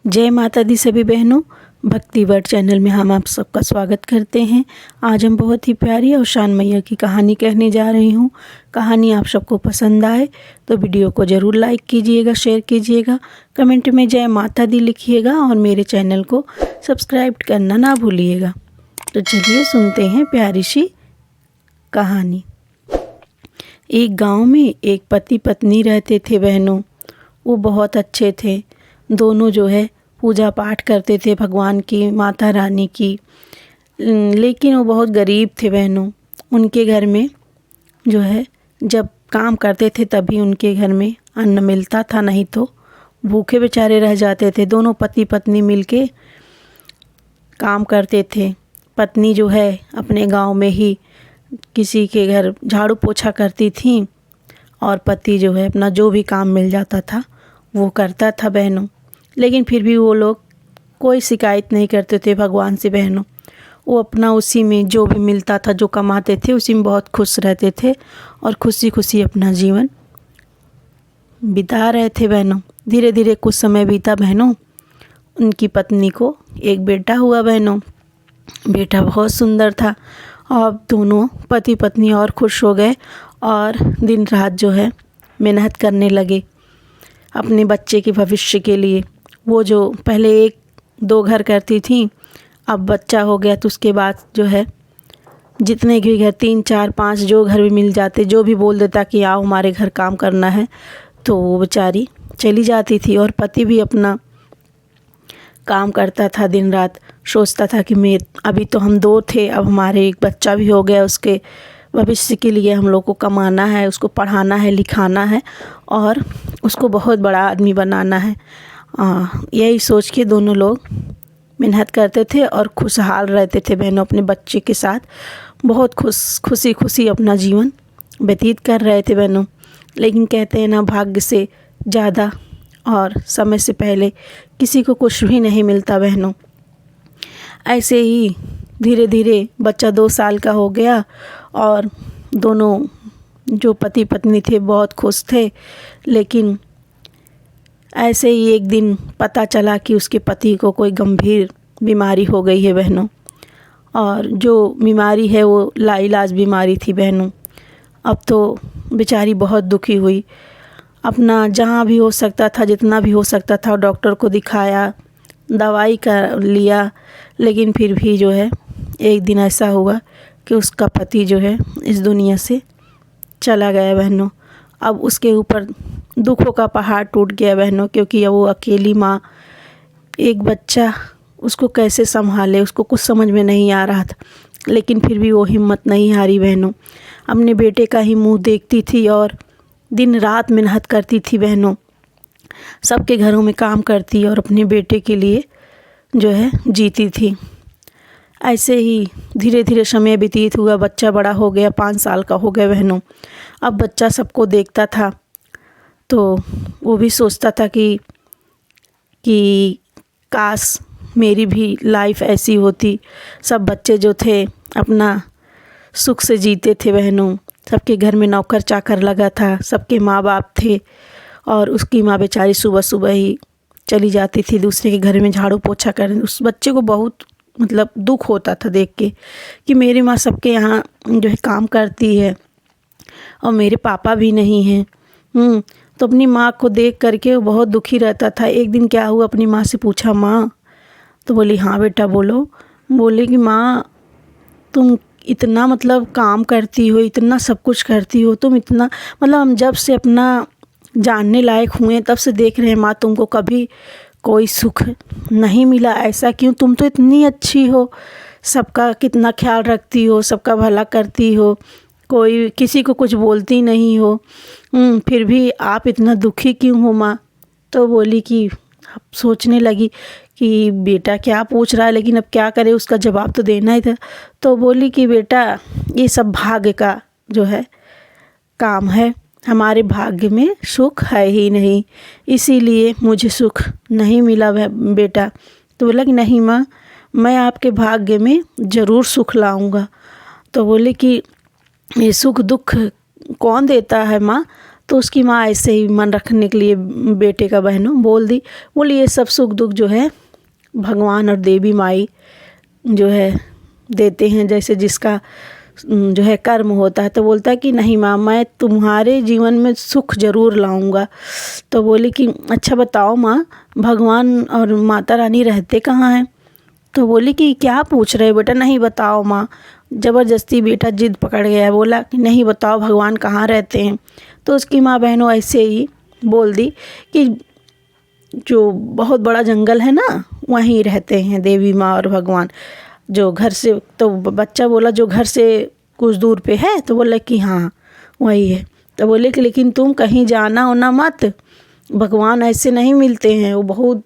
जय माता दी सभी बहनों। भक्ति वर्ड चैनल में हम आप सबका स्वागत करते हैं। आज हम बहुत ही प्यारी और शान मैया की कहानी कहने जा रही हूँ। कहानी आप सबको पसंद आए तो वीडियो को ज़रूर लाइक कीजिएगा, शेयर कीजिएगा, कमेंट में जय माता दी लिखिएगा और मेरे चैनल को सब्सक्राइब करना ना भूलिएगा। तो चलिए सुनते हैं प्यारी सी कहानी। एक गाँव में एक पति पत्नी रहते थे बहनों। वो बहुत अच्छे थे। दोनों जो है पूजा पाठ करते थे भगवान की, माता रानी की। लेकिन वो बहुत गरीब थे बहनों। उनके घर में जो है जब काम करते थे तभी उनके घर में अन्न मिलता था, नहीं तो भूखे बेचारे रह जाते थे। दोनों पति पत्नी मिलके काम करते थे। पत्नी जो है अपने गांव में ही किसी के घर झाड़ू पोछा करती थी और पति जो है अपना जो भी काम मिल जाता था वो करता था बहनों। लेकिन फिर भी वो लोग कोई शिकायत नहीं करते थे भगवान से बहनों। वो अपना उसी में जो भी मिलता था, जो कमाते थे, उसी में बहुत खुश रहते थे और खुशी खुशी अपना जीवन बिता रहे थे बहनों। धीरे धीरे कुछ समय बीता बहनों। उनकी पत्नी को एक बेटा हुआ बहनों। बेटा बहुत सुंदर था और दोनों पति पत्नी और खुश हो गए और दिन रात जो है मेहनत करने लगे अपने बच्चे के भविष्य के लिए। वो जो पहले 1-2 घर करती थी, अब बच्चा हो गया तो उसके बाद जो है जितने भी घर 3-4-5 जो घर भी मिल जाते, जो भी बोल देता कि आओ हमारे घर काम करना है, तो वो बेचारी चली जाती थी। और पति भी अपना काम करता था दिन रात। सोचता था कि मैं अभी तो हम 2 थे, अब हमारे एक बच्चा भी हो गया, उसके भविष्य के लिए हम लोग को कमाना है, उसको पढ़ाना है, लिखाना है और उसको बहुत बड़ा आदमी बनाना है। यही सोच के दोनों लोग मेहनत करते थे और खुशहाल रहते थे बहनों अपने बच्चे के साथ। बहुत खुशी खुशी अपना जीवन व्यतीत कर रहे थे बहनों। लेकिन कहते हैं ना, भाग्य से ज़्यादा और समय से पहले किसी को कुछ भी नहीं मिलता बहनों। ऐसे ही धीरे धीरे बच्चा 2 साल का हो गया और दोनों जो पति पत्नी थे बहुत खुश थे। लेकिन ऐसे ही एक दिन पता चला कि उसके पति को कोई गंभीर बीमारी हो गई है बहनों। और जो बीमारी है वो लाइलाज बीमारी थी बहनों। अब तो बेचारी बहुत दुखी हुई। अपना जहाँ भी हो सकता था, जितना भी हो सकता था, डॉक्टर को दिखाया, दवाई कर लिया। लेकिन फिर भी जो है एक दिन ऐसा हुआ कि उसका पति जो है इस दुनिया से चला गया बहनों। अब उसके ऊपर दुखों का पहाड़ टूट गया बहनों, क्योंकि वो अकेली माँ, एक बच्चा, उसको कैसे संभाले, उसको कुछ समझ में नहीं आ रहा था। लेकिन फिर भी वो हिम्मत नहीं हारी बहनों। अपने बेटे का ही मुंह देखती थी और दिन रात मेहनत करती थी बहनों। सबके घरों में काम करती और अपने बेटे के लिए जो है जीती थी। ऐसे ही धीरे धीरे समय व्यतीत हुआ। बच्चा बड़ा हो गया, 5 साल का हो गया बहनों। अब बच्चा सबको देखता था तो वो भी सोचता था कि काश मेरी भी लाइफ ऐसी होती। सब बच्चे जो थे अपना सुख से जीते थे बहनों। सबके घर में नौकर चाकर लगा था, सबके माँ बाप थे और उसकी माँ बेचारी सुबह सुबह ही चली जाती थी दूसरे के घर में झाड़ू पोछा करने। उस बच्चे को बहुत दुख होता था देख के कि मेरी माँ सबके यहाँ जो है काम करती है और मेरे पापा भी नहीं हैं। तो अपनी माँ को देख करके वो बहुत दुखी रहता था। एक दिन क्या हुआ, अपनी माँ से पूछा, माँ? तो बोली, हाँ बेटा बोलो। बोले कि माँ तुम इतना काम करती हो, इतना सब कुछ करती हो, तुम इतना हम जब से अपना जानने लायक हुए तब से देख रहे हैं माँ, तुमको कभी कोई सुख नहीं मिला। ऐसा क्यों? तुम तो इतनी अच्छी हो, सबका कितना ख्याल रखती हो, सबका भला करती हो, कोई किसी को कुछ बोलती नहीं हो, फिर भी आप इतना दुखी क्यों हो माँ? तो बोली कि अब सोचने लगी कि बेटा क्या पूछ रहा है, लेकिन अब क्या करे, उसका जवाब तो देना ही था। तो बोली कि बेटा ये सब भाग्य का जो है काम है, हमारे भाग्य में सुख है ही नहीं, इसीलिए मुझे सुख नहीं मिला बेटा। तो बोला कि नहीं माँ, मैं आपके भाग्य में ज़रूर सुख लाऊंगा। तो बोले कि ये सुख दुख कौन देता है माँ? तो उसकी माँ ऐसे ही मन रखने के लिए बेटे का बहनों बोली ये सब सुख दुख जो है भगवान और देवी माई जो है देते हैं, जैसे जिसका जो है कर्म होता है। तो बोलता है कि नहीं माँ, मैं तुम्हारे जीवन में सुख ज़रूर लाऊंगा। तो बोली कि अच्छा बताओ माँ, भगवान और माता रानी रहते कहाँ हैं? तो बोली कि क्या पूछ रहे हो बेटा, नहीं बताओ माँ। ज़बरदस्ती बेटा जिद पकड़ गया, बोला कि नहीं बताओ भगवान कहाँ रहते हैं। तो उसकी माँ बहनों ऐसे ही बोल दी कि जो बहुत बड़ा जंगल है ना, वहीं रहते हैं देवी माँ और भगवान। जो घर से, तो बच्चा बोला जो घर से कुछ दूर पे है, तो बोला कि हाँ वही है। तो बोले कि लेकिन तुम कहीं जाना हो ना मत, भगवान ऐसे नहीं मिलते हैं, वो बहुत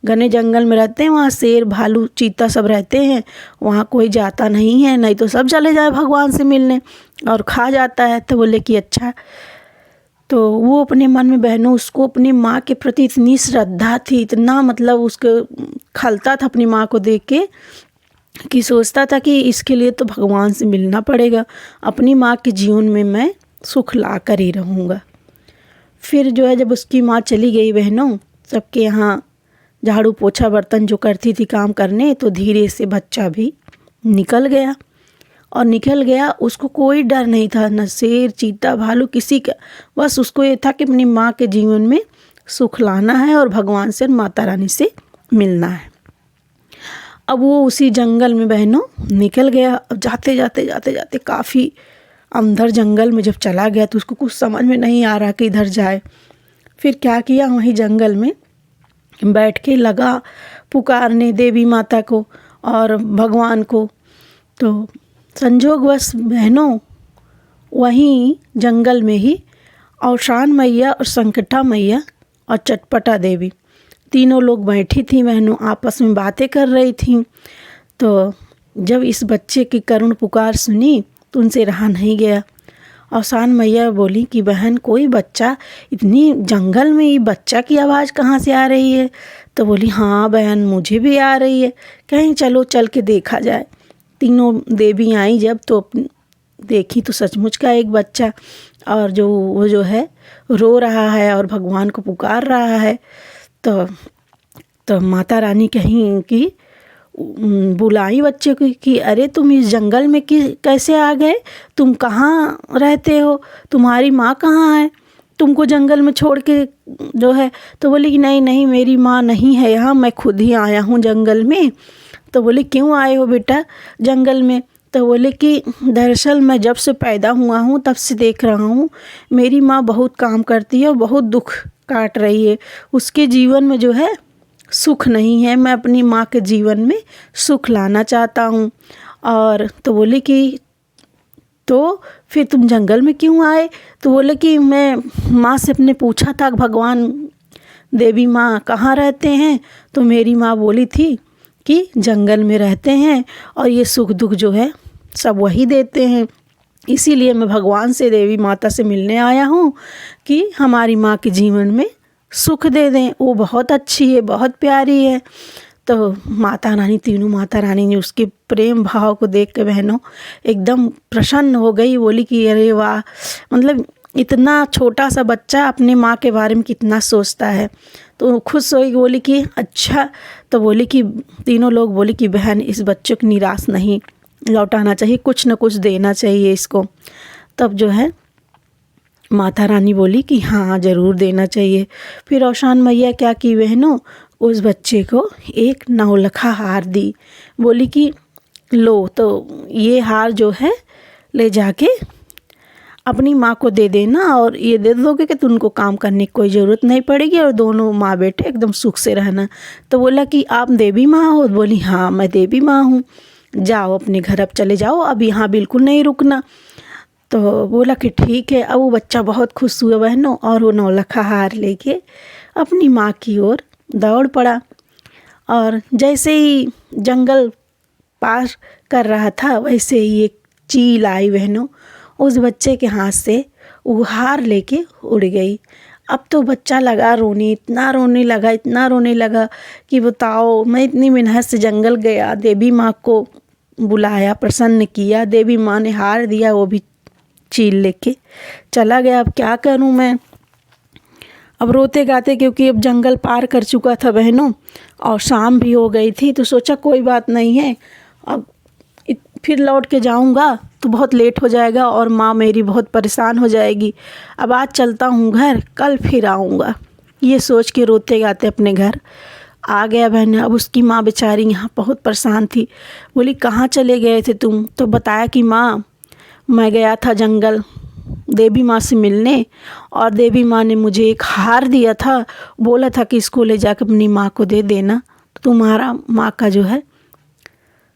घने जंगल में रहते हैं, वहाँ शेर भालू चीता सब रहते हैं, वहाँ कोई जाता नहीं है, नहीं तो सब चले जाए भगवान से मिलने और खा जाता है। तो बोले कि अच्छा। तो वो अपने मन में बहनों, उसको अपनी माँ के प्रति इतनी श्रद्धा थी, इतना मतलब उसको खलता था अपनी माँ को देख के, कि सोचता था कि इसके लिए तो भगवान से मिलना पड़ेगा, अपनी माँ के जीवन में मैं सुख ला कर ही रहूँगा। फिर जो है जब उसकी माँ चली गई बहनों, सबके यहाँ झाड़ू पोछा बर्तन जो करती थी काम करने, तो धीरे से बच्चा भी निकल गया। और निकल गया, उसको कोई डर नहीं था, न शेर चीता भालू किसी का, बस उसको ये था कि अपनी माँ के जीवन में सुख लाना है और भगवान से, माता रानी से मिलना है। अब वो उसी जंगल में बहनों निकल गया। अब जाते जाते जाते जाते काफ़ी अंदर जंगल में जब चला गया, तो उसको कुछ समझ में नहीं आ रहा कि इधर जाए। फिर क्या किया, वहीं जंगल में बैठ के लगा पुकारने देवी माता को और भगवान को। तो संजोगवश बहनों वहीं जंगल में ही औशान मैया और संकटा मैया और चटपटा देवी तीनों लोग बैठी थी बहनों, आपस में बातें कर रही थीं। तो जब इस बच्चे की करुण पुकार सुनी तो उनसे रहा नहीं गया। औसान मैया बोली कि बहन, कोई बच्चा, इतनी जंगल में ये बच्चा की आवाज़ कहाँ से आ रही है? तो बोली हाँ बहन, मुझे भी आ रही है, कहीं चलो चल के देखा जाए। तीनों देवी आई जब, तो देखी तो सचमुच का एक बच्चा, और वो जो है रो रहा है और भगवान को पुकार रहा है। तो माता रानी कहीं कि बुलाई बच्चे को कि अरे तुम इस जंगल में कैसे आ गए, तुम कहाँ रहते हो, तुम्हारी माँ कहाँ है, तुमको जंगल में छोड़ के जो है। तो बोली कि नहीं नहीं, मेरी माँ नहीं है यहाँ, मैं खुद ही आया हूँ जंगल में। तो बोले क्यों आए हो बेटा जंगल में? तो बोले कि दरअसल मैं जब से पैदा हुआ हूँ तब से देख रहा हूँ मेरी माँ बहुत काम करती है और बहुत दुख काट रही है, उसके जीवन में जो है सुख नहीं है, मैं अपनी माँ के जीवन में सुख लाना चाहता हूँ। और तो बोले कि तो फिर तुम जंगल में क्यों आए? तो बोले कि मैं माँ से अपने पूछा था भगवान देवी माँ कहाँ रहते हैं, तो मेरी माँ बोली थी कि जंगल में रहते हैं और ये सुख दुख जो है सब वही देते हैं, इसीलिए मैं भगवान से, देवी माता से मिलने आया हूँ कि हमारी माँ के जीवन में सुख दे दें, वो बहुत अच्छी है, बहुत प्यारी है। तो माता रानी, तीनों माता रानी ने उसके प्रेम भाव को देख के बहनों एकदम प्रसन्न हो गई। बोली कि अरे वाह, मतलब इतना छोटा सा बच्चा अपने माँ के बारे में कितना सोचता है। तो खुश हुई, बोली कि अच्छा। तो बोली कि तीनों लोग बोली कि बहन, इस बच्चे को निराश नहीं लौटाना चाहिए, कुछ न कुछ देना चाहिए इसको। तब जो है माता रानी बोली कि हाँ ज़रूर देना चाहिए। फिर औशान मैया क्या की बहनों, उस बच्चे को एक नौलखा हार दी। बोली कि लो, तो ये हार जो है ले जाके अपनी माँ को दे देना, और ये दे दोगे कि तुमको काम करने की कोई ज़रूरत नहीं पड़ेगी और दोनों माँ बेटे एकदम सुख से रहना। तो बोला कि आप देवी माँ हो? बोली हाँ मैं देवी माँ हूँ, जाओ अपने घर अब चले जाओ, अब यहाँ बिल्कुल नहीं रुकना। तो बोला कि ठीक है। अब वो बच्चा बहुत खुश हुआ बहनों, और वो नौलखा हार लेके अपनी माँ की ओर दौड़ पड़ा। और जैसे ही जंगल पार कर रहा था, वैसे ही एक चील आई बहनों, उस बच्चे के हाथ से वो हार लेके उड़ गई। अब तो बच्चा लगा रोने, इतना रोने लगा कि बताओ, मैं इतनी मेहनत से जंगल गया, देवी माँ को बुलाया, प्रसन्न किया, देवी माँ ने हार दिया, वो भी चील लेके चला गया। अब क्या करूं मैं, अब रोते गाते, क्योंकि अब जंगल पार कर चुका था बहनों और शाम भी हो गई थी, तो सोचा कोई बात नहीं है, अब फिर लौट के जाऊंगा तो बहुत लेट हो जाएगा और माँ मेरी बहुत परेशान हो जाएगी। अब आज चलता हूँ घर, कल फिर आऊँगा। ये सोच के रोते गाते अपने घर आ गया बहन। अब उसकी माँ बेचारी यहाँ बहुत परेशान थी। बोली कहाँ चले गए थे तुम? तो बताया कि माँ मैं गया था जंगल देवी माँ से मिलने, और देवी माँ ने मुझे एक हार दिया था, बोला था कि इसको ले जाकर अपनी माँ को दे देना, तो तुम्हारा माँ का जो है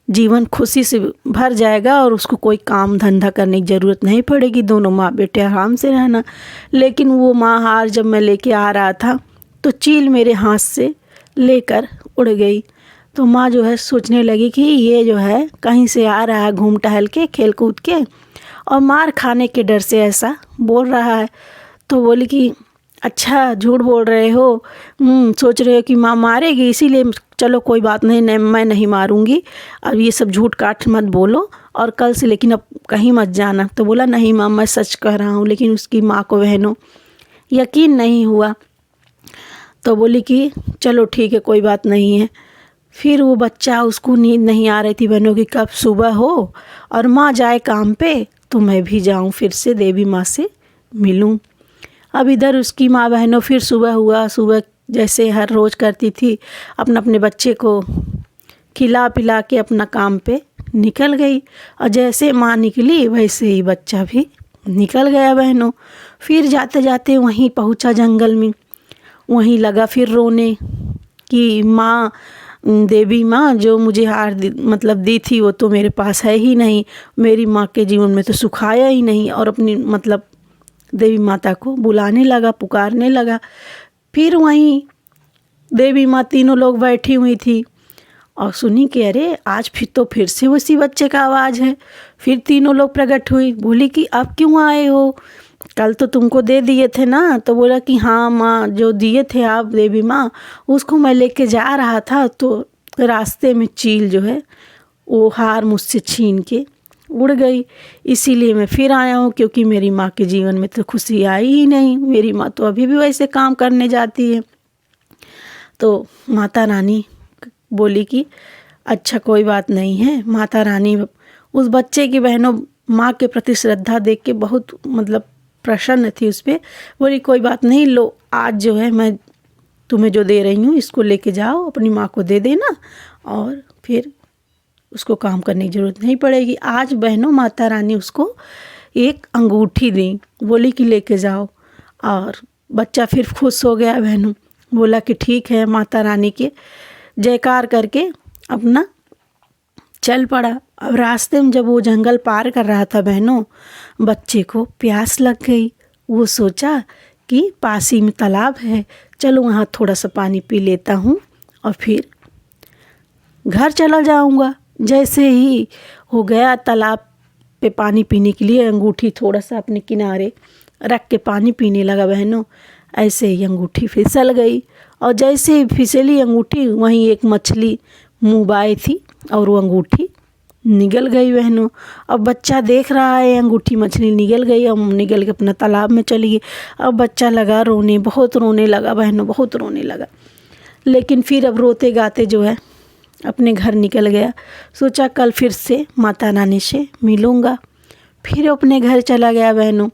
जीवन खुशी से भर जाएगा और उसको कोई काम धंधा करने की ज़रूरत नहीं पड़ेगी, दोनों माँ बेटे आराम से रहना। लेकिन वो माँ हार जब मैं लेके आ रहा था तो चील मेरे हाथ से लेकर उड़ गई। तो माँ जो है सोचने लगी कि ये जो है कहीं से आ रहा है घूम टहल के खेल कूद के और मार खाने के डर से ऐसा बोल रहा है। तो बोली कि अच्छा झूठ बोल रहे हो, सोच रहे हो कि माँ मारेगी इसीलिए, चलो कोई बात नहीं, मैं नहीं मारूंगी, अब ये सब झूठ काट मत बोलो और कल से लेकिन अब कहीं मत जाना। तो बोला नहीं माँ मैं सच कह रहा हूँ। लेकिन उसकी माँ को बहनों यकीन नहीं हुआ। तो बोली कि चलो ठीक है कोई बात नहीं है। फिर वो बच्चा, उसको नींद नहीं आ रही थी बहनों की कब सुबह हो और माँ जाए काम पे तो मैं भी जाऊँ फिर से देवी माँ से मिलूँ। अब इधर उसकी माँ बहनों फिर सुबह हुआ, सुबह जैसे हर रोज़ करती थी अपने बच्चे को खिला पिला के अपना काम पे निकल गई। और जैसे माँ निकली वैसे ही बच्चा भी निकल गया बहनों। फिर जाते जाते वहीं पहुँचा जंगल में, वहीं लगा फिर रोने कि माँ देवी माँ जो मुझे हार मतलब दी थी वो तो मेरे पास है ही नहीं, मेरी माँ के जीवन में तो सुख आया ही नहीं। और अपनी मतलब देवी माता को बुलाने लगा, पुकारने लगा। फिर वहीं देवी माँ तीनों लोग बैठी हुई थी और सुनी कि अरे आज फिर से उसी बच्चे का आवाज़ है। फिर तीनों लोग प्रकट हुई, बोली कि अब क्यों आए हो, कल तो तुमको दे दिए थे ना। तो बोला कि हाँ माँ जो दिए थे आप देवी माँ उसको मैं लेके जा रहा था तो रास्ते में चील जो है वो हार मुझसे छीन के उड़ गई, इसीलिए मैं फिर आया हूँ, क्योंकि मेरी माँ के जीवन में तो खुशी आई ही नहीं, मेरी माँ तो अभी भी वैसे काम करने जाती है। तो माता रानी बोली कि अच्छा कोई बात नहीं है। माता रानी उस बच्चे की बहनों माँ के प्रति श्रद्धा देख के बहुत मतलब प्रसन्न थी उस पर। बोली कोई बात नहीं, लो आज जो है मैं तुम्हें जो दे रही हूँ इसको लेके जाओ, अपनी माँ को दे देना और फिर उसको काम करने की ज़रूरत नहीं पड़ेगी। आज बहनों माता रानी उसको एक अंगूठी दी, बोली कि लेके जाओ। और बच्चा फिर खुश हो गया बहनों, बोला कि ठीक है, माता रानी के जयकार करके अपना चल पड़ा। अब रास्ते में जब वो जंगल पार कर रहा था बहनों, बच्चे को प्यास लग गई। वो सोचा कि पास ही में तालाब है, चलो वहाँ थोड़ा सा पानी पी लेता हूँ और फिर घर चला जाऊँगा। जैसे ही हो गया तालाब पे पानी पीने के लिए, अंगूठी थोड़ा सा अपने किनारे रख के पानी पीने लगा बहनों, ऐसे ही अंगूठी फिसल गई। और जैसे ही फिसली अंगूठी वहीं एक मछली मुँह बाए थी और वो अंगूठी निगल गई बहनों। अब बच्चा देख रहा है अंगूठी मछली निगल गई, अब निगल के अपना तालाब में चली गई। अब बच्चा लगा रोने, बहुत रोने लगा बहनों, बहुत रोने लगा। लेकिन फिर अब रोते गाते जो है अपने घर निकल गया। सोचा कल फिर से माता रानी से मिलूँगा। फिर अपने घर चला गया बहनों।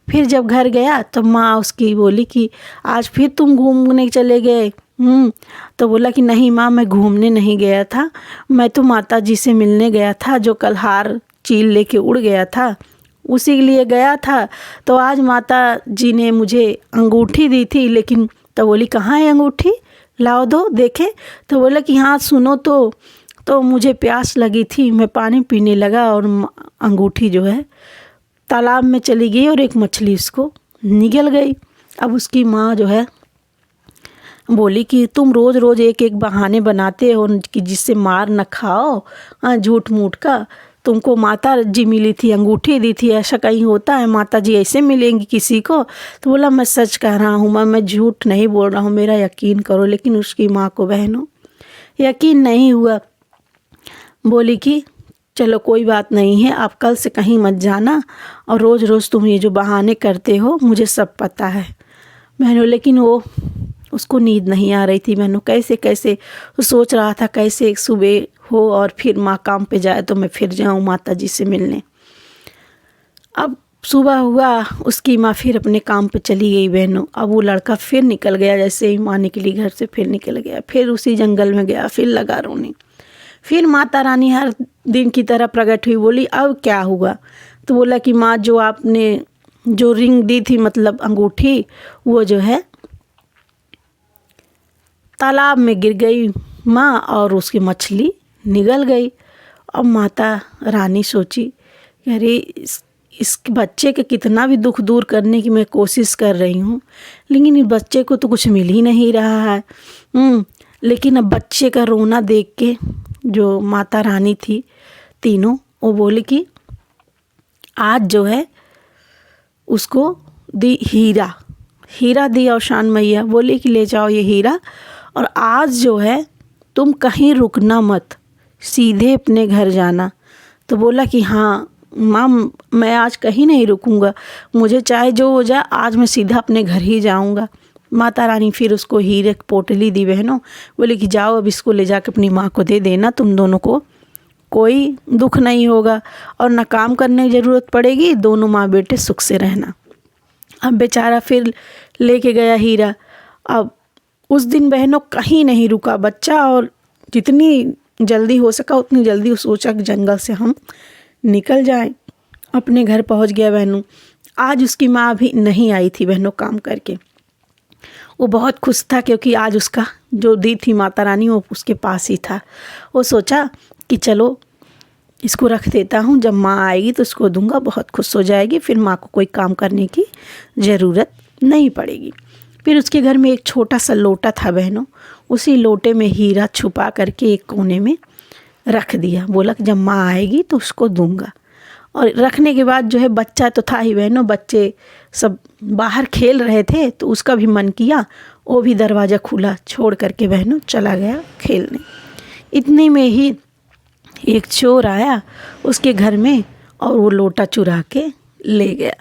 फिर जब घर गया तो माँ उसकी बोली कि आज फिर तुम घूमने चले गए? तो बोला कि नहीं माँ मैं घूमने नहीं गया था, मैं तो माता जी से मिलने गया था, जो कल हार चील लेके उड़ गया था उसी के लिए गया था। तो आज माता जी ने मुझे अंगूठी दी थी, लेकिन तो बोली कहाँ है अंगूठी, लाओ दो देखे। तो बोला कि हाँ सुनो तो मुझे प्यास लगी थी, मैं पानी पीने लगा और अंगूठी जो है तालाब में चली गई और एक मछली उसको निगल गई। अब उसकी माँ जो है बोली कि तुम रोज़ रोज़ एक एक बहाने बनाते हो कि जिससे मार न खाओ, झूठ मूठ का, तुमको माता जी मिली थी, अंगूठी दी थी, ऐसा कहीं होता है, माता जी ऐसे मिलेंगी किसी को? तो बोला मैं सच कह रहा हूँ, मैं झूठ नहीं बोल रहा हूँ, मेरा यकीन करो। लेकिन उसकी माँ को बहनों यकीन नहीं हुआ। बोली कि चलो कोई बात नहीं है, आप कल से कहीं मत जाना, और रोज़ रोज़ तुम ये जो बहाने करते हो मुझे सब पता है। बहनों लेकिन वो उसको नींद नहीं आ रही थी बहनों। कैसे कैसे वो सोच रहा था कैसे एक सुबह हो और फिर माँ काम पे जाए तो मैं फिर जाऊँ माता जी से मिलने। अब सुबह हुआ, उसकी माँ फिर अपने काम पे चली गई बहनों। अब वो लड़का फिर निकल गया, जैसे ही माँ निकली घर से फिर निकल गया, फिर उसी जंगल में गया, फिर लगा रोने। फिर माता रानी हर दिन की तरह प्रकट हुई, बोली अब क्या हुआ? तो बोला कि माँ जो आपने जो रिंग दी थी, मतलब अंगूठी, वो जो है तालाब में गिर गई माँ, और उसकी मछली निगल गई। अब माता रानी सोची कि अरे इस बच्चे के कितना भी दुख दूर करने की मैं कोशिश कर रही हूँ, लेकिन इस बच्चे को तो कुछ मिल ही नहीं रहा है। लेकिन अब बच्चे का रोना देख के जो माता रानी थी तीनों, वो बोले कि आज जो है उसको दी हीरा दी। और शान मैया बोली कि ले जाओ ये हीरा, और आज जो है तुम कहीं रुकना मत, सीधे अपने घर जाना। तो बोला कि हाँ माँ, मैं आज कहीं नहीं रुकूंगा, मुझे चाहे जो हो जाए, आज मैं सीधा अपने घर ही जाऊंगा। माता रानी फिर उसको हीरे की पोटली दी बहनों। बोले कि जाओ अब इसको ले जाकर अपनी माँ को दे देना, तुम दोनों को कोई दुख नहीं होगा और ना काम करने की ज़रूरत पड़ेगी, दोनों माँ बेटे सुख से रहना। अब बेचारा फिर लेके गया हीरा। अब उस दिन बहनों कहीं नहीं रुका बच्चा, और जितनी जल्दी हो सका उतनी जल्दी सोचा कि जंगल से हम निकल जाएं। अपने घर पहुंच गया बहनों। आज उसकी माँ भी नहीं आई थी बहनों काम करके। वो बहुत खुश था क्योंकि आज उसका जो दी थी माता रानी वो उसके पास ही था। वो सोचा कि चलो इसको रख देता हूँ, जब माँ आएगी तो उसको दूंगा, बहुत खुश हो जाएगी, फिर माँ को कोई काम करने की ज़रूरत नहीं पड़ेगी। फिर उसके घर में एक छोटा सा लोटा था बहनों, उसी लोटे में हीरा छुपा करके एक कोने में रख दिया। बोला कि जब माँ आएगी तो उसको दूंगा। और रखने के बाद जो है बच्चा तो था ही बहनों, बच्चे सब बाहर खेल रहे थे तो उसका भी मन किया, वो भी दरवाज़ा खुला छोड़ करके बहनों चला गया खेलने। इतने में ही एक चोर आया उसके घर में और वो लोटा चुरा के ले गया।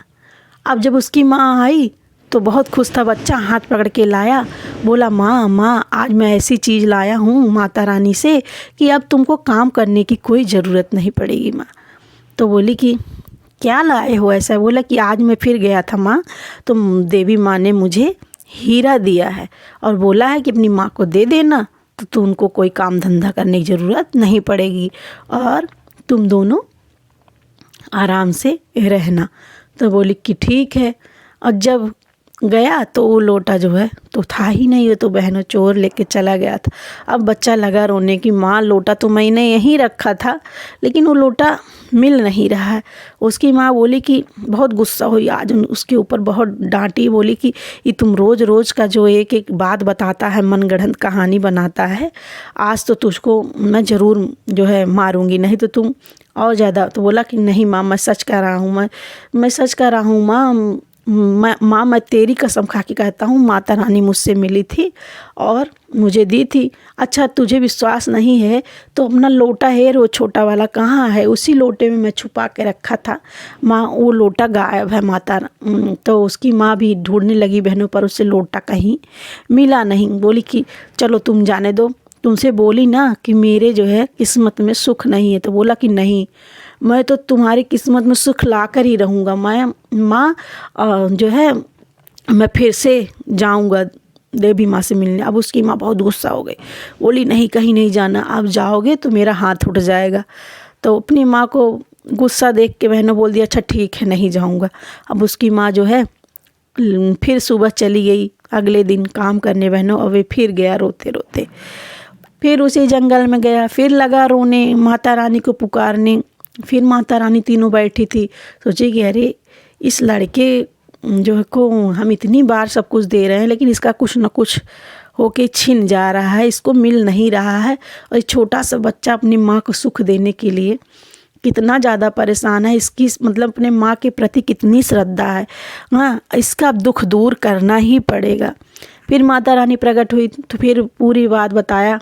अब जब उसकी माँ आई तो बहुत खुश था बच्चा, हाथ पकड़ के लाया, बोला माँ आज मैं ऐसी चीज़ लाया हूँ माता रानी से कि अब तुमको काम करने की कोई ज़रूरत नहीं पड़ेगी माँ। तो बोली कि क्या लाए हो ऐसा? बोला कि आज मैं फिर गया था माँ, तो देवी माँ ने मुझे हीरा दिया है और बोला है कि अपनी माँ को दे देना, तो तुमको कोई काम धंधा करने की ज़रूरत नहीं पड़ेगी और तुम दोनों आराम से रहना। तो बोली कि ठीक है। और जब गया तो वो लोटा जो है तो था ही नहीं, तो बहनों चोर लेके चला गया था। अब बच्चा लगा रोने की, माँ लोटा तो मैंने यहीं रखा था लेकिन वो लोटा मिल नहीं रहा है। उसकी माँ बोली कि बहुत गुस्सा हुई, आज उसके ऊपर बहुत डांटी, बोली कि ये तुम रोज़ रोज़ का जो एक एक बात बताता है, मनगढ़ंत कहानी बनाता है, आज तो तुझको मैं ज़रूर जो है मारूंगी, नहीं तो तुम और ज़्यादा। तो बोला कि नहीं माँ मैं सच कह रहा हूँ, मैं सच कह रहा हूँ माँ, मैं तेरी कसम खा के कहता हूँ, माता रानी मुझसे मिली थी और मुझे दी थी। अच्छा तुझे विश्वास नहीं है तो अपना लोटा है वो छोटा वाला कहाँ है? उसी लोटे में मैं छुपा के रखा था माँ, वो लोटा गायब है माता। तो उसकी माँ भी ढूंढने लगी बहनों, पर उससे लोटा कहीं मिला नहीं। बोली कि चलो तुम जाने दो, तुमसे बोली ना कि मेरे जो है किस्मत में सुख नहीं है। तो बोला कि नहीं, मैं तो तुम्हारी किस्मत में सुख ला कर ही रहूँगा। मैं माँ जो है मैं फिर से जाऊँगा देवी माँ से मिलने। अब उसकी माँ बहुत गुस्सा हो गई, बोली नहीं कहीं नहीं जाना, अब जाओगे तो मेरा हाथ उठ जाएगा। तो अपनी माँ को गुस्सा देख के बहनों बोल दिया अच्छा ठीक है नहीं जाऊँगा। अब उसकी माँ जो है फिर सुबह चली गई अगले दिन काम करने बहनों, और वे फिर गया रोते रोते, फिर उसी जंगल में गया, फिर लगा रोने, माता रानी को पुकारने। फिर माता रानी तीनों बैठी थी, सोचे कि अरे इस लड़के जो को हम इतनी बार सब कुछ दे रहे हैं लेकिन इसका कुछ न कुछ होके छिन जा रहा है, इसको मिल नहीं रहा है। और छोटा सा बच्चा अपनी माँ को सुख देने के लिए कितना ज़्यादा परेशान है, इसकी मतलब अपने माँ के प्रति कितनी श्रद्धा है, हाँ इसका दुख दूर करना ही पड़ेगा। फिर माता रानी प्रकट हुई तो फिर पूरी बात बताया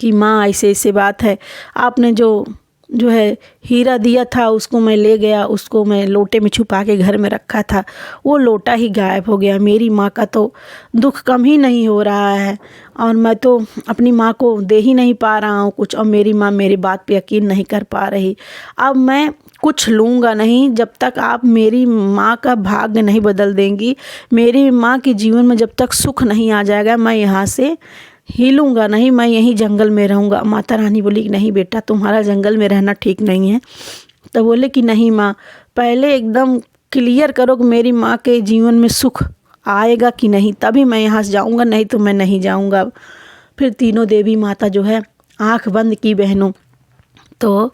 कि माँ ऐसे ऐसे बात है, आपने जो जो है हीरा दिया था उसको मैं ले गया, उसको मैं लोटे में छुपा के घर में रखा था, वो लोटा ही गायब हो गया। मेरी माँ का तो दुख कम ही नहीं हो रहा है और मैं तो अपनी माँ को दे ही नहीं पा रहा हूँ कुछ, और मेरी माँ मेरी बात पे यकीन नहीं कर पा रही। अब मैं कुछ लूँगा नहीं जब तक आप मेरी माँ का भाग्य नहीं बदल देंगी, मेरी माँ के जीवन में जब तक सुख नहीं आ जाएगा, मैं यहाँ से हिलूँगा नहीं, मैं यहीं जंगल में रहूँगा। माता रानी बोली कि नहीं बेटा, तुम्हारा जंगल में रहना ठीक नहीं है। तो बोले कि नहीं माँ, पहले एकदम क्लियर करो कि मेरी माँ के जीवन में सुख आएगा कि नहीं, तभी मैं यहाँ से जाऊँगा, नहीं तो मैं नहीं जाऊँगा। फिर तीनों देवी माता जो है आँख बंद की बहनों, तो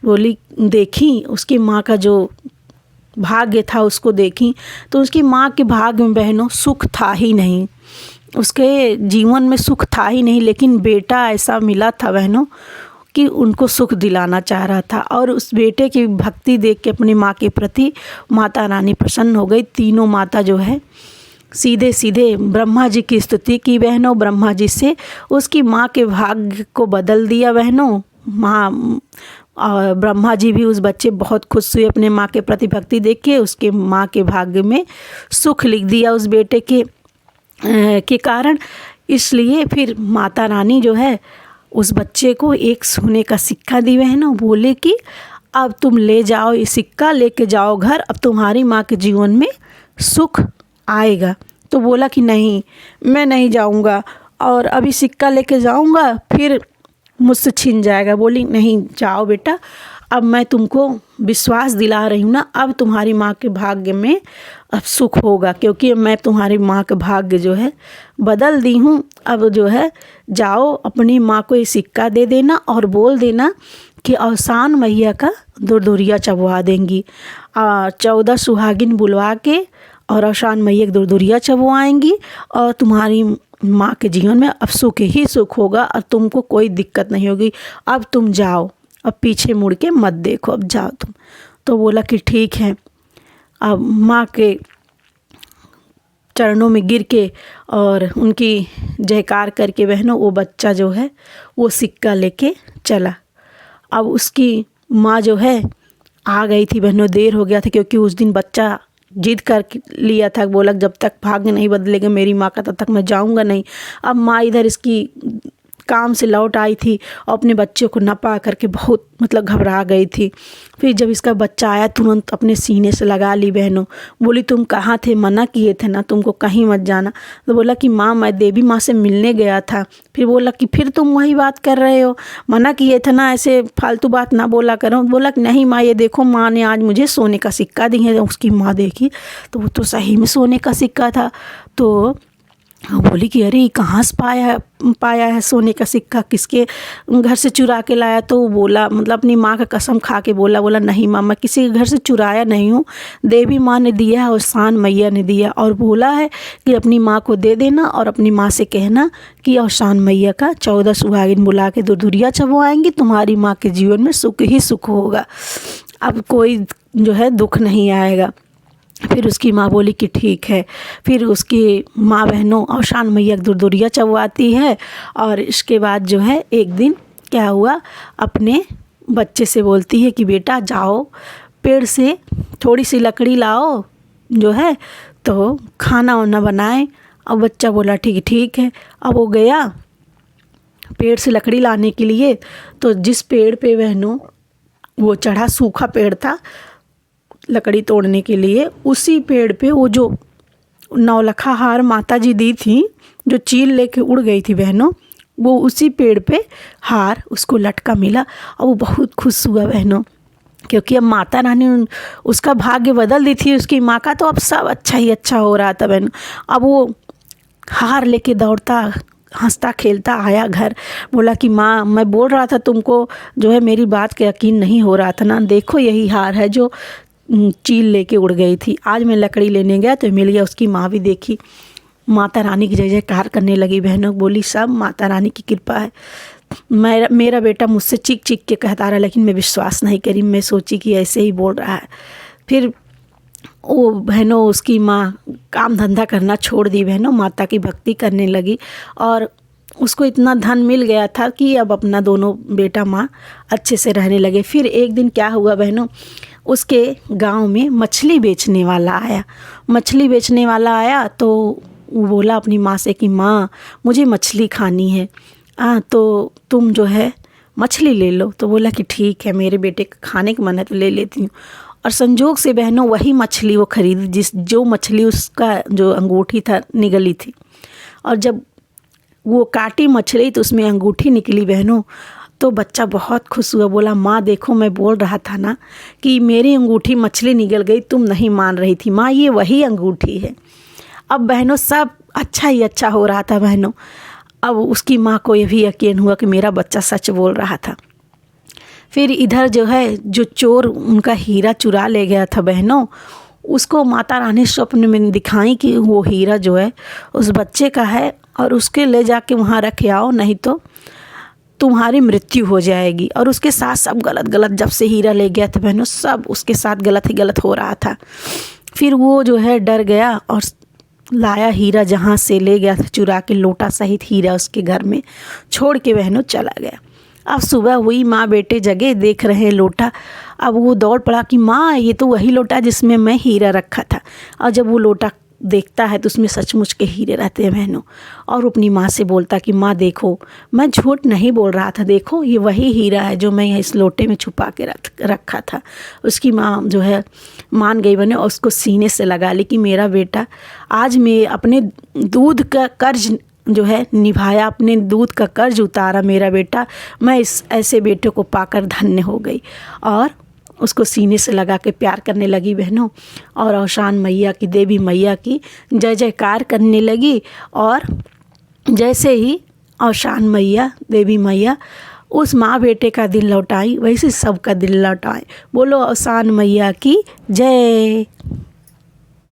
बोली देखी उसकी माँ का जो भाग्य था उसको देखी, तो उसकी माँ के भाग्य में बहनों सुख था ही नहीं, उसके जीवन में सुख था ही नहीं। लेकिन बेटा ऐसा मिला था बहनों कि उनको सुख दिलाना चाह रहा था, और उस बेटे की भक्ति देख के अपनी माँ के प्रति माता रानी प्रसन्न हो गई। तीनों माता जो है सीधे सीधे ब्रह्मा जी की स्तुति की बहनों, ब्रह्मा जी से उसकी माँ के भाग्य को बदल दिया बहनों। माँ और ब्रह्मा जी भी उस बच्चे बहुत खुश हुए अपने माँ के प्रति भक्ति देख के, उसके माँ के भाग्य में सुख लिख दिया उस बेटे के कारण। इसलिए फिर माता रानी जो है उस बच्चे को एक सोने का सिक्का दी बहनों, बोले कि अब तुम ले जाओ, ये सिक्का लेके जाओ घर, अब तुम्हारी माँ के जीवन में सुख आएगा। तो बोला कि नहीं, मैं नहीं जाऊँगा, और अभी सिक्का लेके जाऊँगा फिर मुझसे छिन जाएगा। बोली नहीं जाओ बेटा, अब मैं तुमको विश्वास दिला रही हूँ ना, अब तुम्हारी माँ के भाग्य में अब सुख होगा, क्योंकि मैं तुम्हारी माँ का भाग्य जो है बदल दी हूँ। अब जो है जाओ अपनी माँ को ये सिक्का दे देना और बोल देना कि औसान मैया का दुरदुरिया चबवा देंगी। 14 सुहागिन बुलवा के और औसान मैया की दुरदुरिया चबवाएंगी, और तुम्हारी माँ के जीवन में अब सुख ही सुख होगा और तुमको कोई दिक्कत नहीं होगी। अब तुम जाओ, अब पीछे मुड़ के मत देखो, अब जाओ तुम। तो बोला कि ठीक है। अब माँ के चरणों में गिर के और उनकी जयकार करके बहनों वो बच्चा जो है वो सिक्का लेके चला। अब उसकी माँ जो है आ गई थी बहनों, देर हो गया था, क्योंकि उस दिन बच्चा जिद कर लिया था, बोला जब तक भाग्य नहीं बदलेगा मेरी माँ का तब तक मैं जाऊँगा नहीं। अब माँ इधर इसकी काम से लौट आई थी और अपने बच्चे को न पा करके बहुत मतलब घबरा गई थी। फिर जब इसका बच्चा आया तुरंत अपने सीने से लगा ली बहनों। बोली तुम कहाँ थे, मना किए थे ना तुमको कहीं मत जाना। तो बोला कि माँ मैं देवी माँ से मिलने गया था। फिर बोला कि फिर तुम वही बात कर रहे हो, मना किए थे ना, ऐसे फालतू बात ना बोला करो। बोला कि नहीं माँ, ये देखो माँ ने आज मुझे सोने का सिक्का दी है। उसकी माँ देखी तो वो तो सही में सोने का सिक्का था। तो बोली कि अरे कहाँ से पाया है सोने का सिक्का, किसके घर से चुरा के लाया। तो वो बोला मतलब अपनी माँ का कसम खा के बोला नहीं माँ, मैं किसी के घर से चुराया नहीं हूँ, देवी माँ ने दिया है और औसान मैया ने दिया, और बोला है कि अपनी माँ को दे देना और अपनी माँ से कहना कि औसान मैया का 14 सुहागिन बुला के दुरदुरिया चबवाएंगी, तुम्हारी माँ के जीवन में सुख ही सुख होगा, अब कोई जो है दुख नहीं आएगा। फिर उसकी माँ बोली कि ठीक है। फिर उसकी माँ बहनों औसान मैया दुरदुरिया चबवाती है, और इसके बाद जो है एक दिन क्या हुआ, अपने बच्चे से बोलती है कि बेटा जाओ पेड़ से थोड़ी सी लकड़ी लाओ जो है तो खाना वाना बनाए। अब बच्चा बोला ठीक है। अब वो गया पेड़ से लकड़ी लाने के लिए, तो जिस पेड़ पे बहनों वो चढ़ा, सूखा पेड़ था लकड़ी तोड़ने के लिए, उसी पेड़ पे वो जो नौलखा हार माता जी दी थी जो चील लेके उड़ गई थी बहनों, वो उसी पेड़ पे हार उसको लटका मिला। और वो बहुत खुश हुआ बहनों, क्योंकि अब माता रानी उसका भाग्य बदल दी थी उसकी माँ का, तो अब सब अच्छा ही अच्छा हो रहा था बहनों। अब वो हार लेके दौड़ता हंसता खेलता आया घर। बोला कि माँ मैं बोल रहा था तुमको, जो है मेरी बात का यकीन नहीं हो रहा था ना, देखो यही हार है जो चील लेके उड़ गई थी, आज मैं लकड़ी लेने गया तो मिल गया। उसकी माँ भी देखी, माता रानी की जय जयकार करने लगी बहनों। बोली सब माता रानी की कृपा है। मेरा बेटा मुझसे चीख चीख के कहता रहा, लेकिन मैं विश्वास नहीं करी, मैं सोची कि ऐसे ही बोल रहा है। फिर वो बहनों उसकी माँ काम धंधा करना छोड़ दी बहनों, माता की भक्ति करने लगी और उसको इतना धन मिल गया था कि अब अपना दोनों बेटा माँ अच्छे से रहने लगे। फिर एक दिन क्या हुआ बहनों, उसके गांव में मछली बेचने वाला आया। मछली बेचने वाला आया तो वो बोला अपनी माँ से कि माँ मुझे मछली खानी है, तो तुम जो है मछली ले लो। तो बोला कि ठीक है, मेरे बेटे का खाने का मन है तो ले लेती हूँ। और संजोग से बहनों वही मछली वो खरीदी जो मछली उसका जो अंगूठी था निगली थी। और जब वो काटी मछली तो उसमें अंगूठी निकली बहनों, तो बच्चा बहुत खुश हुआ। बोला माँ देखो मैं बोल रहा था ना कि मेरी अंगूठी मछली निगल गई, तुम नहीं मान रही थी माँ, ये वही अंगूठी है। अब बहनों सब अच्छा ही अच्छा हो रहा था बहनों। अब उसकी माँ को ये भी यकीन हुआ कि मेरा बच्चा सच बोल रहा था। फिर इधर जो है जो चोर उनका हीरा चुरा ले गया था बहनों, उसको माता रानी स्वप्न में दिखाई कि वो हीरा जो है उस बच्चे का है और उसके ले जाके वहाँ रख आओ, नहीं तो तुम्हारी मृत्यु हो जाएगी। और उसके साथ सब गलत गलत, जब से हीरा ले गया था बहनों सब उसके साथ गलत ही गलत हो रहा था। फिर वो जो है डर गया और लाया हीरा, जहाँ से ले गया था चुरा के, लोटा सहित हीरा उसके घर में छोड़ के बहनों चला गया। अब सुबह हुई, माँ बेटे जगे देख रहे हैं लोटा। अब वो दौड़ पड़ा कि माँ ये तो वही लोटा जिसमें मैं हीरा रखा था। और जब वो लोटा देखता है तो उसमें सचमुच के हीरे रहते हैं बहनों। और अपनी माँ से बोलता कि माँ देखो मैं झूठ नहीं बोल रहा था, देखो ये वही हीरा है जो मैं इस लोटे में छुपा के रखा था। उसकी माँ जो है मान गई बने और उसको सीने से लगा ली कि मेरा बेटा आज मैं अपने दूध का कर्ज जो है निभाया, अपने दूध का कर्ज उतारा मेरा बेटा, मैं इस ऐसे बेटे को पाकर धन्य हो गई। और उसको सीने से लगा के प्यार करने लगी बहनों। और औशान मैया की, देवी मैया की जय जयकार करने लगी। और जैसे ही औशान मैया, देवी मैया उस माँ बेटे का दिल लौटाई, वैसे सबका दिल लौटाए। बोलो औशान मैया की जय।